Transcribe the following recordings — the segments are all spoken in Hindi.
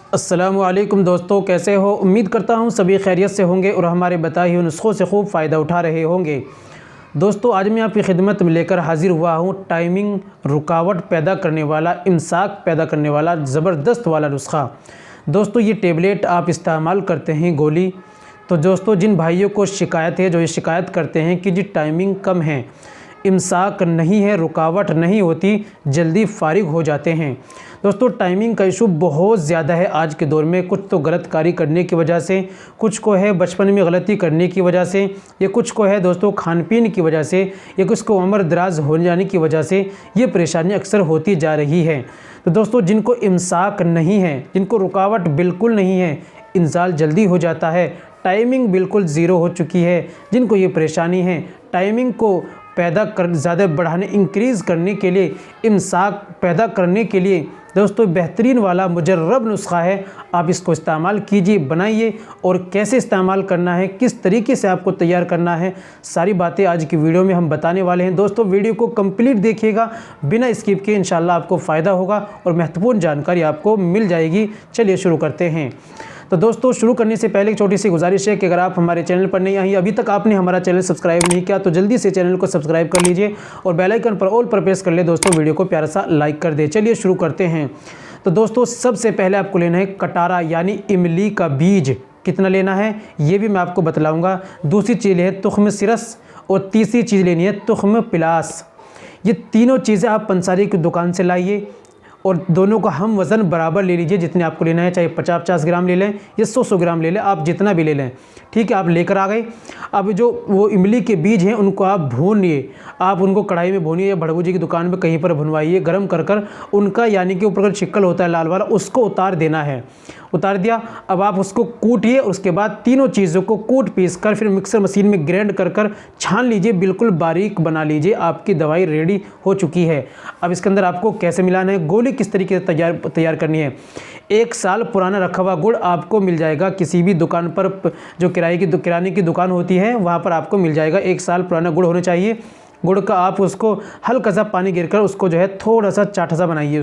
अस्सलामुअलैकुम दोस्तों, कैसे हो। उम्मीद करता हूँ सभी खैरियत से होंगे और हमारे बताए हुए नुस्खों से खूब फ़ायदा उठा रहे होंगे। दोस्तों, आज मैं आपकी खिदमत में लेकर हाजिर हुआ हूँ टाइमिंग रुकावट पैदा करने वाला, इमसाक पैदा करने वाला ज़बरदस्त वाला नुस्खा। दोस्तों, ये टेबलेट आप इस्तेमाल करते हैं गोली, तो दोस्तों जिन भाइयों को शिकायत है, जो ये शिकायत करते हैं कि जी टाइमिंग कम है, इमसाक नहीं है, रुकावट नहीं होती, जल्दी फारिग हो जाते हैं। दोस्तों, टाइमिंग का इशू बहुत ज़्यादा है आज के दौर में। कुछ तो गलत कार्य करने की वजह से, कुछ को है बचपन में गलती करने की वजह से, या कुछ को है दोस्तों खान पीन की वजह से, या कुछ को उम्र दराज हो जाने की वजह से ये परेशानी अक्सर होती जा रही है। तो दोस्तों, जिनको इमसाक नहीं है, जिनको रुकावट बिल्कुल नहीं है, इंजाल जल्दी हो जाता है, टाइमिंग बिल्कुल ज़ीरो हो चुकी है, जिनको ये परेशानी है, टाइमिंग को पैदा कर ज़्यादा बढ़ाने, इंक्रीज़ करने के लिए, इमसाक पैदा करने के लिए दोस्तों बेहतरीन वाला मुजर्रब नुस्खा है। आप इसको इस्तेमाल कीजिए, बनाइए, और कैसे इस्तेमाल करना है, किस तरीके से आपको तैयार करना है, सारी बातें आज की वीडियो में हम बताने वाले हैं। दोस्तों, वीडियो को कंप्लीट देखिएगा, बिना स्किप के, इंशाल्लाह आपको फ़ायदा होगा और महत्वपूर्ण जानकारी आपको मिल जाएगी। चलिए शुरू करते हैं। तो दोस्तों, शुरू करने से पहले एक छोटी सी गुजारिश है कि अगर आप हमारे चैनल पर नहीं आई, अभी तक आपने हमारा चैनल सब्सक्राइब नहीं किया, तो जल्दी से चैनल को सब्सक्राइब कर लीजिए और बेल आइकन पर ऑल पर प्रेस कर ले दोस्तों, वीडियो को प्यारा सा लाइक कर दे। चलिए शुरू करते हैं। तो दोस्तों, सबसे पहले आपको लेना है कटारा यानी इमली का बीज। कितना लेना है ये भी मैं आपको बतलाऊँगा। दूसरी चीज़ है तुख्म सिरस, और तीसरी चीज़ लेनी है तुख्म पिलास। ये तीनों चीज़ें आप पंसारी की दुकान से लाइए और दोनों का हम वज़न बराबर ले लीजिए। जितने आपको लेना है, चाहे 50-50 ग्राम ले लें या 100-100 ग्राम ले लें, आप जितना भी ले लें, ठीक है। आप लेकर आ गए। अब जो वो इमली के बीज हैं उनको आप भूनिए, आप उनको कढ़ाई में भूनिए या भड़वू जी की दुकान में कहीं पर भुनवाइए, गर्म कर कर उनका यानी कि ऊपर का छिक्कल होता है लाल वाला, उसको उतार देना है। उतार दिया, अब आप उसको कूटिए, उसके बाद तीनों चीज़ों को कूट पीस कर फिर मिक्सर मशीन में ग्राइंड कर कर छान लीजिए, बिल्कुल बारीक बना लीजिए। आपकी दवाई रेडी हो चुकी है। अब इसके अंदर आपको कैसे मिलाना है, गोली किस तरीके से तैयार करनी है। 1 साल पुराना रखा हुआ गुड़ आपको मिल जाएगा किसी भी दुकान पर, जो किराने की दुकान होती है वहाँ पर आपको मिल जाएगा। 1 साल पुराना गुड़ होना चाहिए। गुड़ का आप उसको हल्का सा पानी गिरकर उसको जो है थोड़ा सा चाटा सा बनाइए,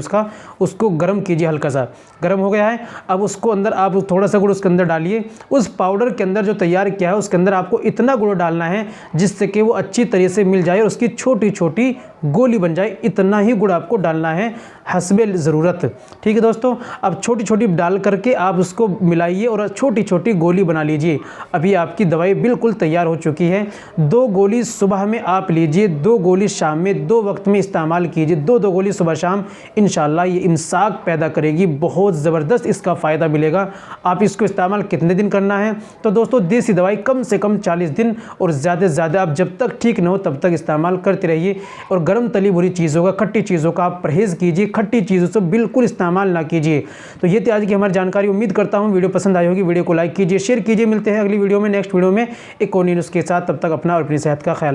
उसको गर्म कीजिए, हल्का सा गर्म हो गया है। अब उसको अंदर आप थोड़ा सा गुड़ उसके अंदर डालिए। उस पाउडर के अंदर जो तैयार किया है उसके अंदर आपको इतना गुड़ डालना है जिससे कि वो अच्छी तरीके से मिल जाए और उसकी छोटी छोटी गोली बन जाए। इतना ही गुड़ आपको डालना है हस्बे ज़रूरत, ठीक है दोस्तों। अब छोटी छोटी डाल करके आप उसको मिलाइए और छोटी छोटी गोली बना लीजिए। अभी आपकी दवाई बिल्कुल तैयार हो चुकी है। 2 गोली सुबह में आप लीजिए, 2 गोली शाम में, 2 वक्त में इस्तेमाल कीजिए। 2 गोली सुबह शाम, इंशाल्लाह ये इमसाक पैदा करेगी, बहुत ज़बरदस्त इसका फ़ायदा मिलेगा। आप इसको इस्तेमाल कितने दिन करना है, तो दोस्तों देसी दवाई कम से कम 40 दिन, और ज़्यादा से ज़्यादा आप जब तक ठीक न हो तब तक इस्तेमाल करते रहिए। और गर्म तली बुरी चीज़ों का, खट्टी चीज़ों का आप परहेज़ कीजिए, खट्टी चीज़ों से बिल्कुल इस्तेमाल ना कीजिए। तो ये थी आज की हमारी जानकारी। उम्मीद करता हूँ वीडियो पसंद आई होगी। वीडियो को लाइक कीजिए, शेयर कीजिए। मिलते हैं अगली वीडियो में, नेक्स्ट वीडियो में एक और न्यूज़ के साथ। तब तक अपना और अपनी सेहत का ख्याल